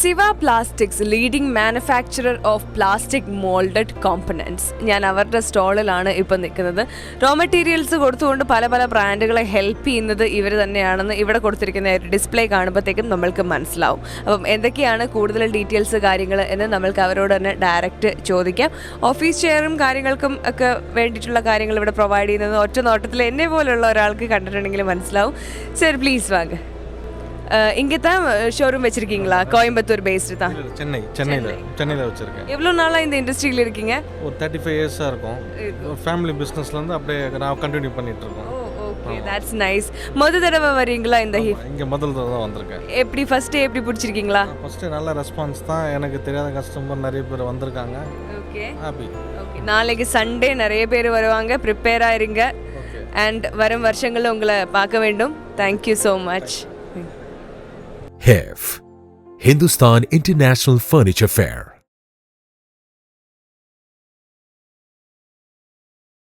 SIVA Plastics, leading manufacturer of plastic-moulded components. ഞാൻ അവരുടെ സ്റ്റോളിലാണ് ഇപ്പോൾ നിൽക്കുന്നത്. റോ മെറ്റീരിയൽസ് കൊടുത്തുകൊണ്ട് പല പല ബ്രാൻഡുകളെ ഹെൽപ്പ് ചെയ്യുന്നത് ഇവർ തന്നെയാണെന്ന് ഇവിടെ കൊടുത്തിരിക്കുന്ന ഒരു ഡിസ്പ്ലേ കാണുമ്പോഴത്തേക്കും നമ്മൾക്ക് മനസ്സിലാവും. അപ്പം എന്തൊക്കെയാണ് കൂടുതൽ ഡീറ്റെയിൽസ് കാര്യങ്ങൾ എന്ന് നമ്മൾക്ക് അവരോട് തന്നെ ഡയറക്റ്റ് ചോദിക്കാം. ഓഫീസ് ചെയറും കാര്യങ്ങൾക്കും ഒക്കെ വേണ്ടിയിട്ടുള്ള കാര്യങ്ങൾ ഇവിടെ പ്രൊവൈഡ് ചെയ്യുന്നത് ഒറ്റ നോട്ടത്തിൽ എന്നെ പോലുള്ള ഒരാൾക്ക് കണ്ടിട്ടുണ്ടെങ്കിൽ മനസ്സിലാവും. സർ ப்ளீஸ் வாங்க. இங்கே தான் ஷோரூம் வச்சிருக்கீங்களா? கோயம்புத்தூர் பேஸ்டு தான்? சென்னையில் வச்சுருக்கேன். எவ்வளோ நாளாக இந்த இண்டஸ்ட்ரியில் இருக்கீங்க? ஒரு 35 இயர்ஸாக இருக்கும். ஃபேமிலி பிஸ்னஸ்லேருந்து அப்படியே நான் கண்டினியூ பண்ணிகிட்ருக்கோம். Okay, that's nice. முதல் தடவை வரீங்களா இந்த ஹிஃப்? இங்கே முதல் தடவை தான் வந்திருக்கேன். எப்படி ஃபஸ்ட்டு எப்படி பிடிச்சிருக்கீங்களா? ஃபஸ்ட்டு நல்ல ரெஸ்பான்ஸ் தான். எனக்கு தெரியாத கஸ்டமர் நிறைய பேர் வந்திருக்காங்க. Okay happy. ஓகே, நாளைக்கு சண்டே நிறைய பேர் வருவாங்க. ப்ரிப்பேர் ஆயிருங்க. அண்ட் வரும் வருஷங்களில் உங்களை பார்க்க வேண்டும். Thank you so much. Hiff, Hindustan International Furniture Fair.